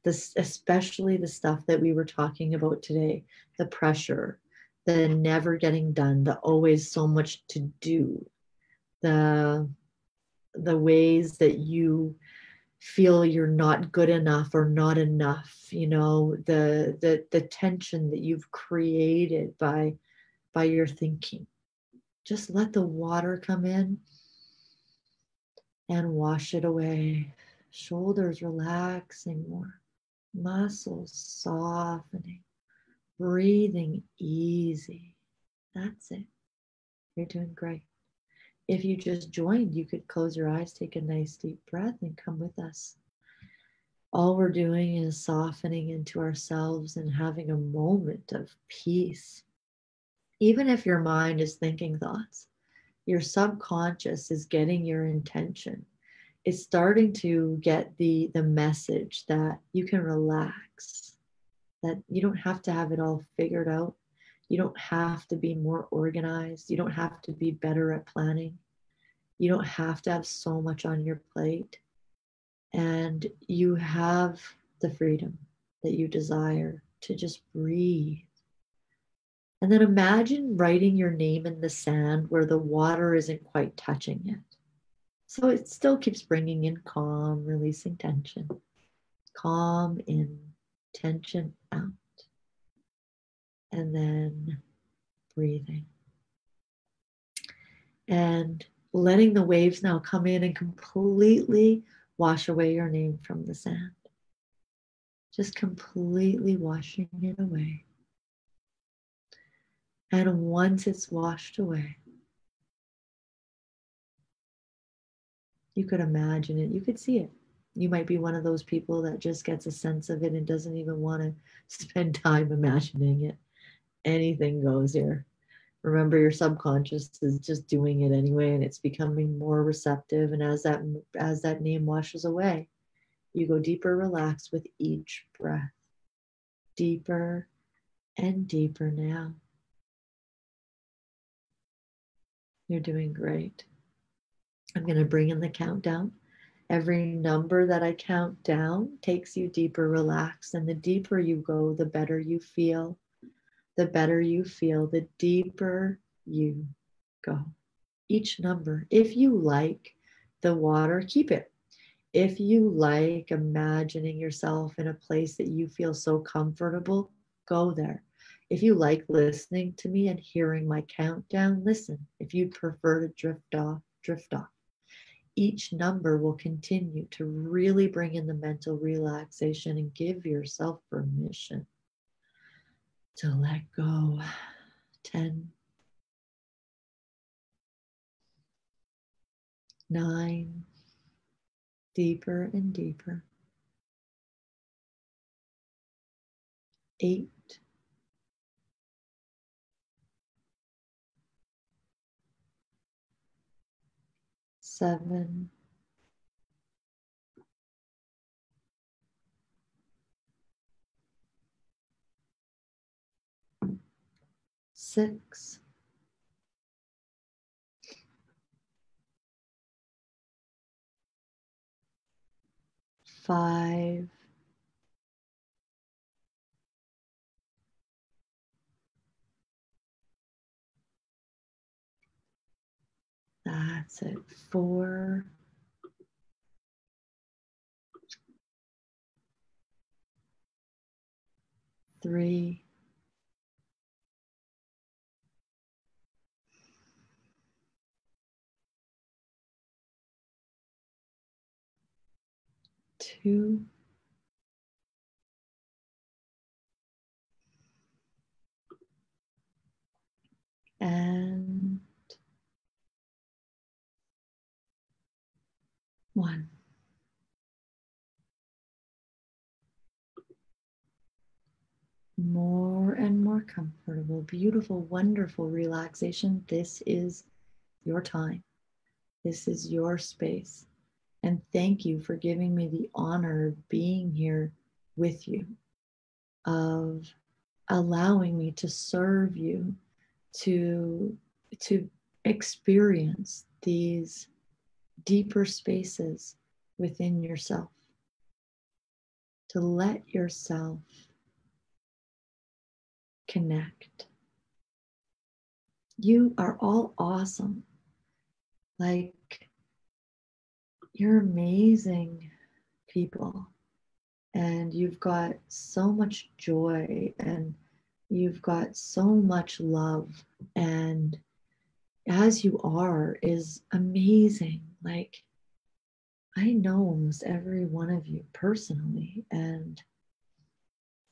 This, especially the stuff that we were talking about today, the pressure, the never getting done, the always so much to do, the ways that you feel you're not good enough or not enough, the tension that you've created by your thinking. Just let the water come in and wash it away. Shoulders relaxing more, muscles softening, breathing easy. That's it. You're doing great. If you just joined, you could close your eyes, take a nice deep breath, and come with us. All we're doing is softening into ourselves and having a moment of peace. Even if your mind is thinking thoughts, your subconscious is getting your intention. It's starting to get the message that you can relax, that you don't have to have it all figured out. You don't have to be more organized. You don't have to be better at planning. You don't have to have so much on your plate. And you have the freedom that you desire to just breathe. And then imagine writing your name in the sand where the water isn't quite touching it. So it still keeps bringing in calm, releasing tension. Calm in, tension out. And then breathing. And letting the waves now come in and completely wash away your name from the sand. Just completely washing it away. And once it's washed away, you could imagine it, you could see it. You might be one of those people that just gets a sense of it and doesn't even want to spend time imagining it. Anything goes here. Remember, your subconscious is just doing it anyway, and it's becoming more receptive. And as that name washes away, You go deeper relaxed with each breath. Deeper and deeper now. You're doing great. I'm going to bring in the countdown. Every number that I count down takes you deeper relaxed. And the deeper you go, the better you feel. The better you feel, the deeper you go. Each number, if you like the water, keep it. If you like imagining yourself in a place that you feel so comfortable, go there. If you like listening to me and hearing my countdown, listen. If you'd prefer to drift off, drift off. Each number will continue to really bring in the mental relaxation and give yourself permission to let go. 10, 9, deeper and deeper. 8, 7, 6, 5, 4, 3, 2, and 1. More and more comfortable, beautiful, wonderful relaxation. This is your time. This is your space. And thank you for giving me the honor of being here with you, of allowing me to serve you, to experience these deeper spaces within yourself, to let yourself connect. You are all awesome. Like, you're amazing people, and you've got so much joy, and you've got so much love, and as you are is amazing. Like, I know almost every one of you personally, and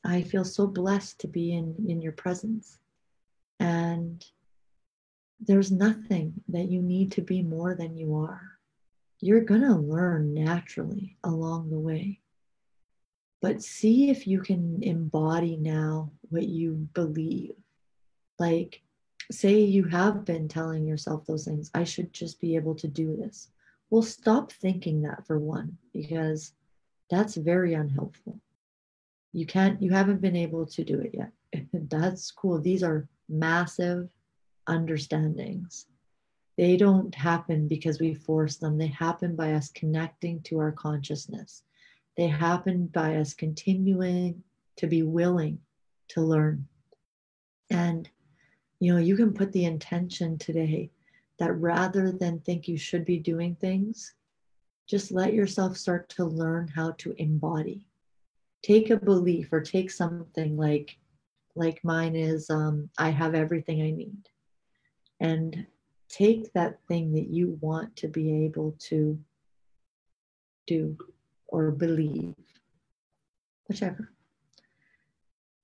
I feel so blessed to be in your presence. And there's nothing that you need to be more than you are. You're going to learn naturally along the way. But see if you can embody now what you believe. Like, say you have been telling yourself those things. I should just be able to do this. Well, stop thinking that, for one, because that's very unhelpful. You haven't been able to do it yet. That's cool. These are massive understandings. They don't happen because we force them. They happen by us connecting to our consciousness. They happen by us continuing to be willing to learn. And, you can put the intention today that rather than think you should be doing things, just let yourself start to learn how to embody. Take a belief, or take something like mine is, I have everything I need. And take that thing that you want to be able to do or believe, whichever.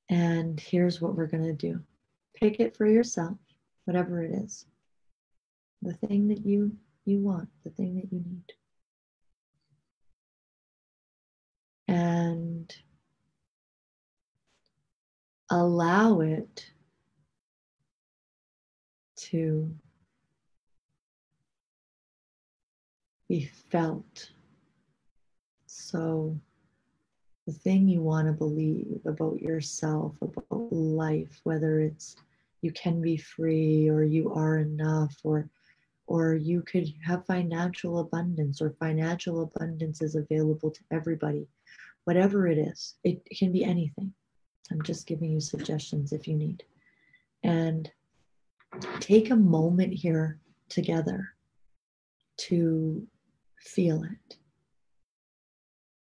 And here's what we're going to do. Pick it for yourself, whatever it is. The thing that you want, the thing that you need. And allow it to be felt. So the thing you want to believe about yourself, about life, whether it's you can be free or you are enough, or you could have financial abundance, or financial abundance is available to everybody. Whatever it is, it can be anything. I'm just giving you suggestions if you need. And take a moment here together to feel it.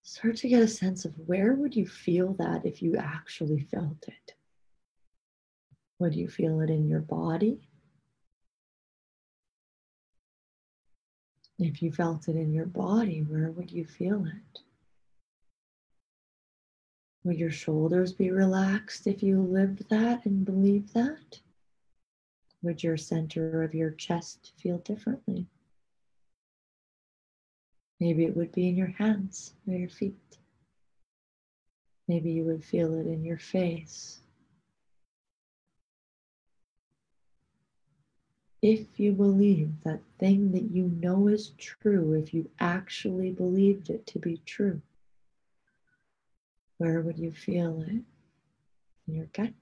Start to get a sense of where would you feel that if you actually felt it? Would you feel it in your body? If you felt it in your body, where would you feel it? Would your shoulders be relaxed if you lived that and believed that? Would your center of your chest feel differently? Maybe it would be in your hands or your feet. Maybe you would feel it in your face. If you believe that thing that you know is true, if you actually believed it to be true, where would you feel it? In your gut?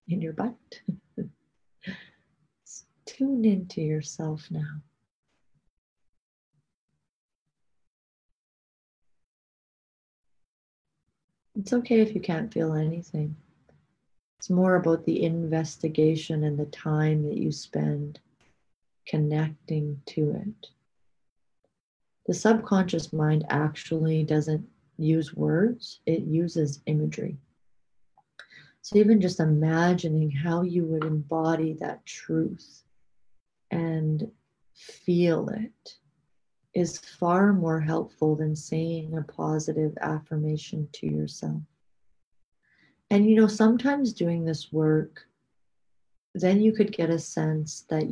In your butt? Tune into yourself now. It's okay if you can't feel anything. It's more about the investigation and the time that you spend connecting to it. The subconscious mind actually doesn't use words, it uses imagery. So even just imagining how you would embody that truth and feel it is far more helpful than saying a positive affirmation to yourself. And sometimes doing this work, then you could get a sense that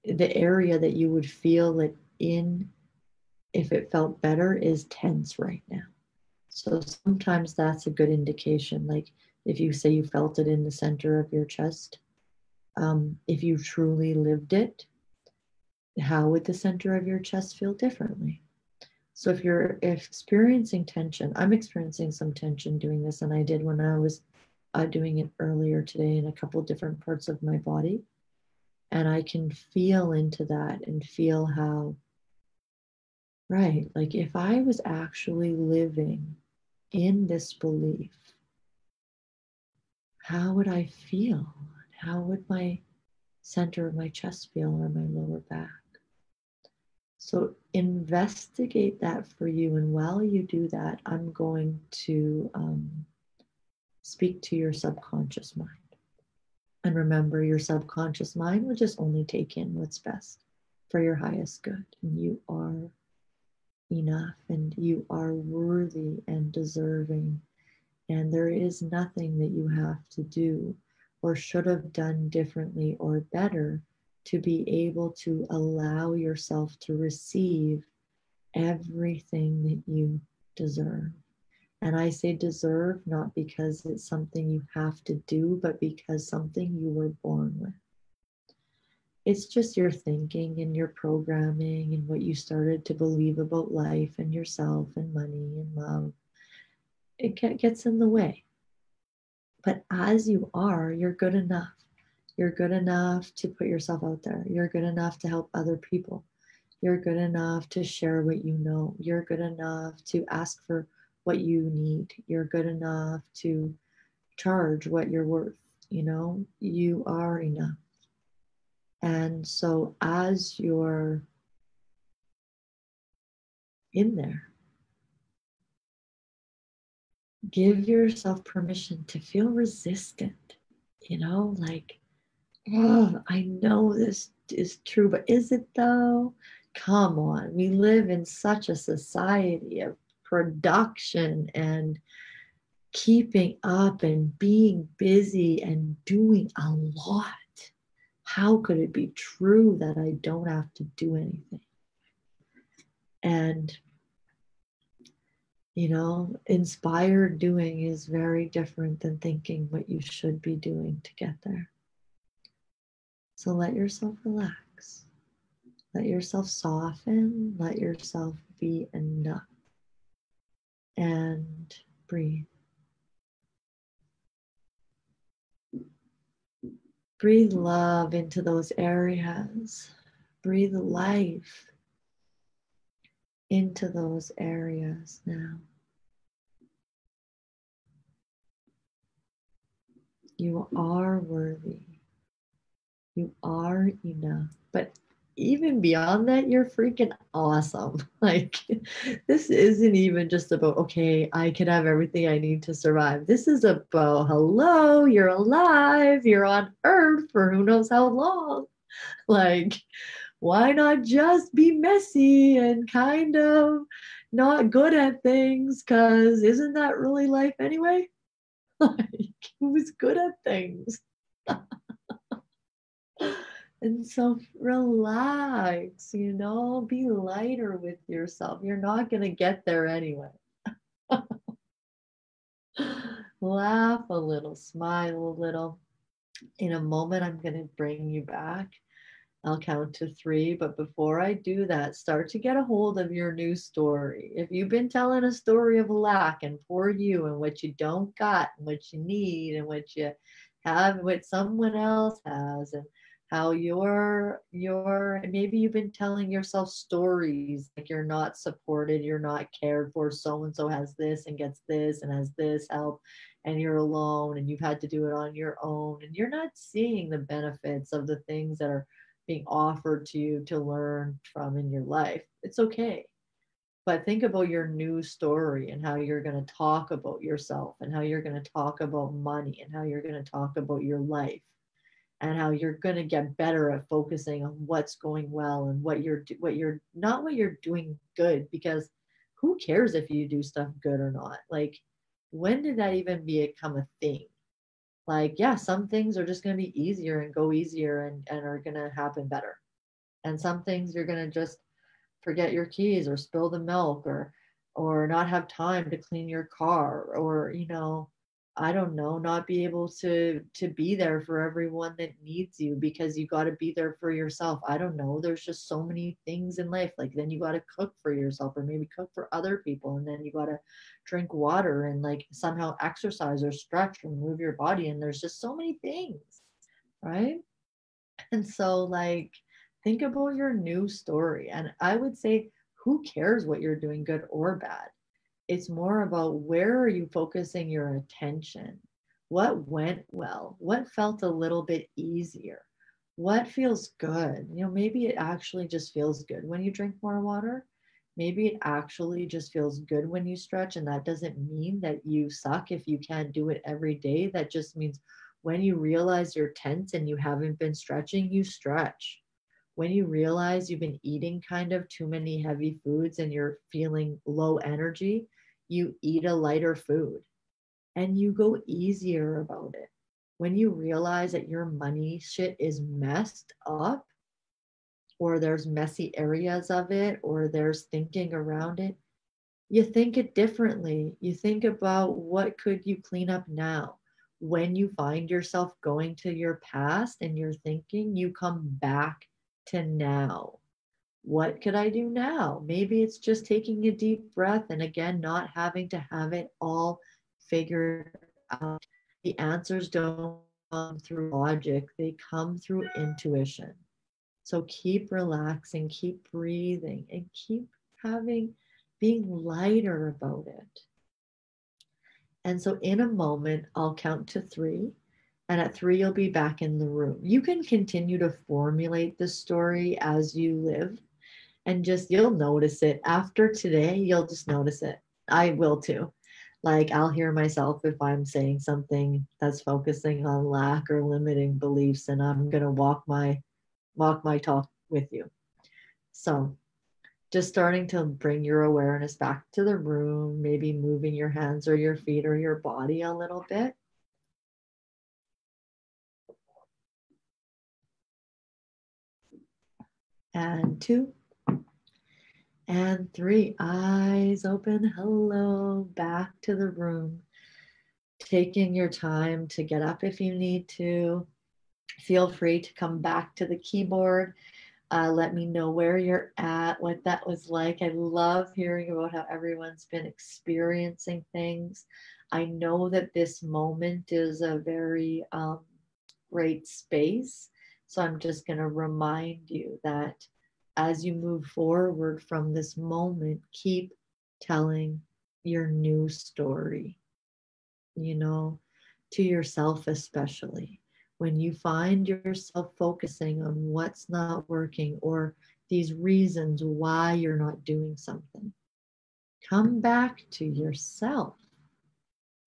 the area that you would feel it in, if it felt better, is tense right now. So sometimes that's a good indication. Like if you say you felt it in the center of your chest, if you truly lived it, how would the center of your chest feel differently? So if you're experiencing tension, I'm experiencing some tension doing this, and I did when I was doing it earlier today in a couple of different parts of my body. And I can feel into that and feel how, right, like if I was actually living in this belief, how would I feel? How would my center of my chest feel, or my lower back? So investigate that for you. And while you do that, I'm going to speak to your subconscious mind. And remember, your subconscious mind will just only take in what's best for your highest good. And you are enough, and you are worthy and deserving. And there is nothing that you have to do or should have done differently or better to be able to allow yourself to receive everything that you deserve. And I say deserve not because it's something you have to do, but because something you were born with. It's just your thinking and your programming and what you started to believe about life and yourself and money and love. It gets in the way. But as you are, you're good enough. You're good enough to put yourself out there. You're good enough to help other people. You're good enough to share what you know. You're good enough to ask for what you need. You're good enough to charge what you're worth. You are enough. And so as you're in there, give yourself permission to feel resistant, like, oh, I know this is true, but is it though? Come on. We live in such a society of production and keeping up and being busy and doing a lot. How could it be true that I don't have to do anything? And, inspired doing is very different than thinking what you should be doing to get there. So let yourself relax. Let yourself soften. Let yourself be enough. And breathe. Breathe love into those areas. Breathe life into those areas now. You are worthy. You are enough. But even beyond that, you're freaking awesome. Like, this isn't even just about, okay, I can have everything I need to survive. This is about, hello, you're alive, you're on earth for who knows how long. Like, why not just be messy and kind of not good at things? Because isn't that really life anyway? Like, who's good at things? And so relax, be lighter with yourself. You're not going to get there anyway. Laugh a little, smile a little. In a moment, I'm going to bring you back. I'll count to 3, but before I do that, start to get a hold of your new story. If you've been telling a story of lack and poor you and what you don't got and what you need and what you have, what someone else has, and how maybe you've been telling yourself stories like you're not supported, you're not cared for, so and so has this and gets this and has this help, and you're alone and you've had to do it on your own, and you're not seeing the benefits of the things that are being offered to you to learn from in your life. It's okay. But think about your new story and how you're going to talk about yourself and how you're going to talk about money and how you're going to talk about your life and how you're going to get better at focusing on what's going well and what you're not what you're doing good, because who cares if you do stuff good or not? Like, when did that even become a thing? Like, yeah, some things are just going to be easier and go easier and are going to happen better. And some things you're going to just forget your keys or spill the milk or not have time to clean your car, or I don't know, not be able to be there for everyone that needs you because you got to be there for yourself. I don't know, there's just so many things in life. Like, then you got to cook for yourself or maybe cook for other people, and then you got to drink water and like somehow exercise or stretch or move your body, and there's just so many things, right? And so, like, think about your new story. And I would say, who cares what you're doing, good or bad? It's more about, where are you focusing your attention? What went well? What felt a little bit easier? What feels good? Maybe it actually just feels good when you drink more water. Maybe it actually just feels good when you stretch. And that doesn't mean that you suck if you can't do it every day. That just means when you realize you're tense and you haven't been stretching, you stretch. When you realize you've been eating kind of too many heavy foods and you're feeling low energy, you eat a lighter food and you go easier about it. When you realize that your money shit is messed up, or there's messy areas of it, or there's thinking around it, you think it differently. You think about, what could you clean up now? When you find yourself going to your past and you're thinking, you come back to now. What could I do now? Maybe it's just taking a deep breath and, again, not having to have it all figured out. The answers don't come through logic, they come through intuition. So keep relaxing, keep breathing, and keep being lighter about it. And so in a moment, I'll count to 3. And at 3, you'll be back in the room. You can continue to formulate the story as you live, and just, you'll notice it. After today, you'll just notice it. I will too. Like, I'll hear myself if I'm saying something that's focusing on lack or limiting beliefs, and I'm going to walk my talk with you. So just starting to bring your awareness back to the room, maybe moving your hands or your feet or your body a little bit. And 2. And 3, eyes open. Hello, back to the room. Taking your time to get up if you need to. Feel free to come back to the keyboard. Let me know where you're at, what that was like. I love hearing about how everyone's been experiencing things. I know that this moment is a very great space. So I'm just going to remind you that as you move forward from this moment, keep telling your new story, you know, to yourself, especially when you find yourself focusing on what's not working or these reasons why you're not doing something. Come back to yourself.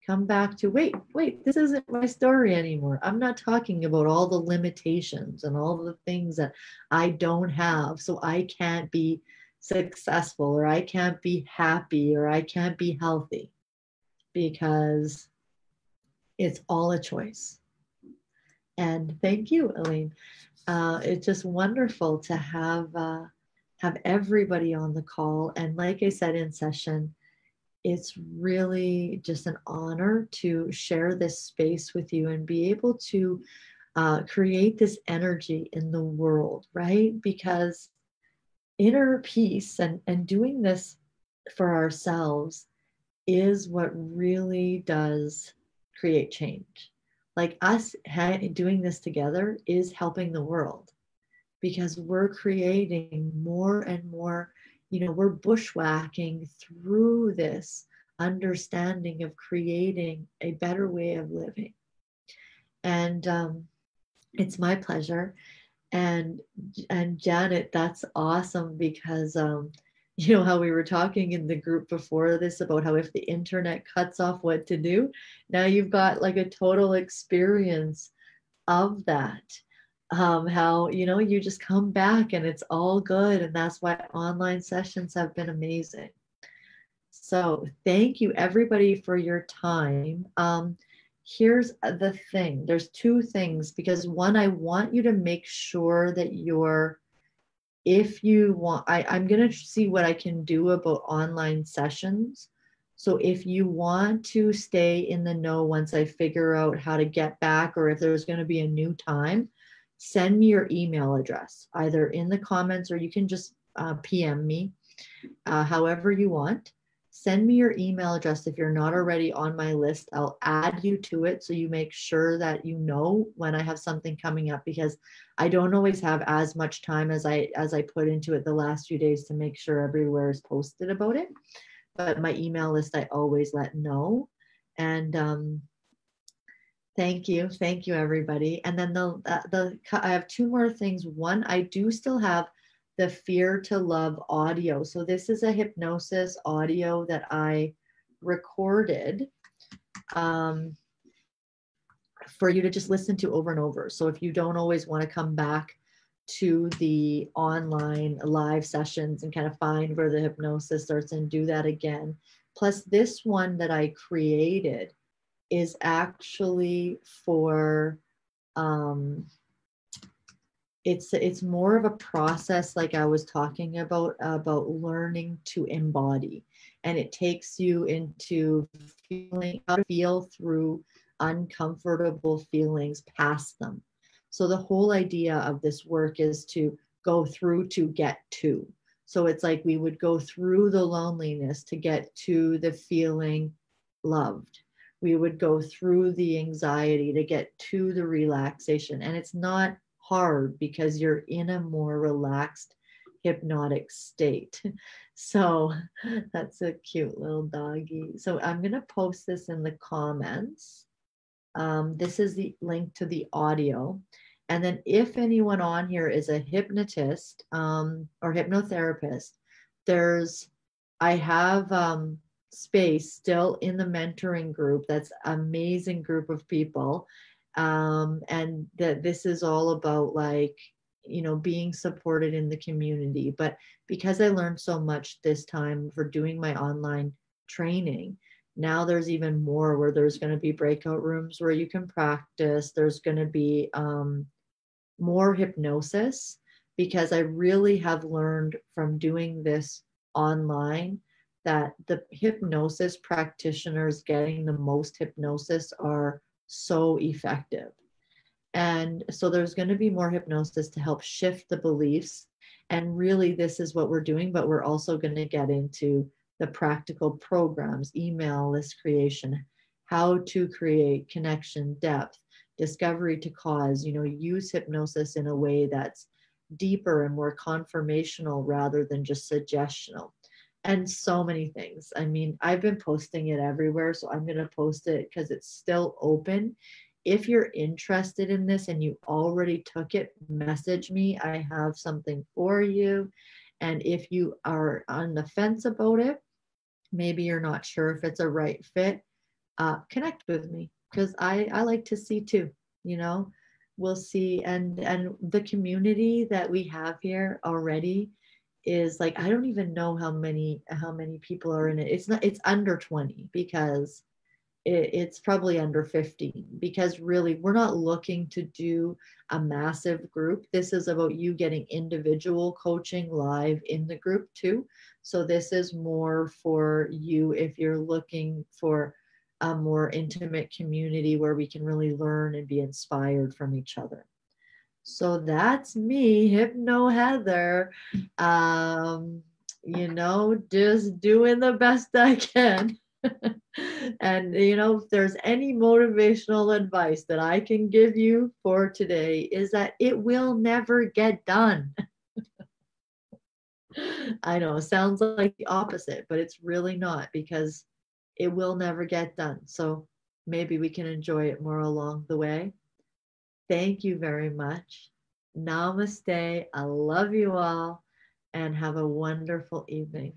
Come back to, wait, this isn't my story anymore. I'm not talking about all the limitations and all the things that I don't have, so I can't be successful or I can't be happy or I can't be healthy, because it's all a choice. And thank you, Elaine. It's just wonderful to have everybody on the call. And like I said in session, it's really just an honor to share this space with you and be able to create this energy in the world, right? Because inner peace and doing this for ourselves is what really does create change. Like us doing this together is helping the world, because we're creating more and more, we're bushwhacking through this understanding of creating a better way of living. And it's my pleasure. And Janet, that's awesome, because you know how we were talking in the group before this about how if the internet cuts off, what to do. Now you've got like a total experience of that. How you just come back and it's all good, and that's why online sessions have been amazing. So thank you everybody for your time. Here's the thing. There's two things, because one, I want you to make sure that if you want, I'm going to see what I can do about online sessions. So if you want to stay in the know once I figure out how to get back, or if there's going to be a new time, send me your email address, either in the comments or you can just PM me, however you want. Send me your email address if you're not already on my list. I'll add you to it so you make sure that you know when I have something coming up, because I don't always have as much time as I put into it the last few days to make sure everywhere is posted about it. But my email list, I always let know. And thank you everybody. And then I have two more things. One, I do still have the Fear to Love audio. So this is a hypnosis audio that I recorded for you to just listen to over and over. So if you don't always want to come back to the online live sessions and kind of find where the hypnosis starts and do that again. Plus this one that I created is actually for, it's more of a process, like I was talking about learning to embody. And it takes you into feeling how to feel through uncomfortable feelings past them. So the whole idea of this work is to go through to get to. So it's like we would go through the loneliness to get to the feeling loved. We would go through the anxiety to get to the relaxation. And it's not hard because you're in a more relaxed hypnotic state. So that's a cute little doggy. So I'm going to post this in the comments. This is the link to the audio. And then if anyone on here is a hypnotist or hypnotherapist, I have space still in the mentoring group. That's an amazing group of people. And that this is all about being supported in the community. But because I learned so much this time for doing my online training, now there's even more, where there's going to be breakout rooms where you can practice. There's going to be more hypnosis, because I really have learned from doing this online that the hypnosis practitioners getting the most hypnosis are so effective. And so there's going to be more hypnosis to help shift the beliefs. And really, this is what we're doing, but we're also going to get into the practical programs, email list creation, how to create connection, depth, discovery to cause, use hypnosis in a way that's deeper and more confirmational rather than just suggestional. And so many things. I mean, I've been posting it everywhere, so I'm going to post it because it's still open. If you're interested in this and you already took it, message me. I have something for you. And if you are on the fence about it, maybe you're not sure if it's a right fit, connect with me because I like to see too, you know, we'll see. And the community that we have here already is like, I don't even know how many people are in it. It's under 20 because it's probably under 15 because really we're not looking to do a massive group. This is about you getting individual coaching live in the group too. So this is more for you if you're looking for a more intimate community where we can really learn and be inspired from each other. So that's me, Hypno Heather. Just doing the best I can. And if there's any motivational advice that I can give you for today is that it will never get done. I know it sounds like the opposite, but it's really not because it will never get done. So maybe we can enjoy it more along the way. Thank you very much. Namaste. I love you all and have a wonderful evening.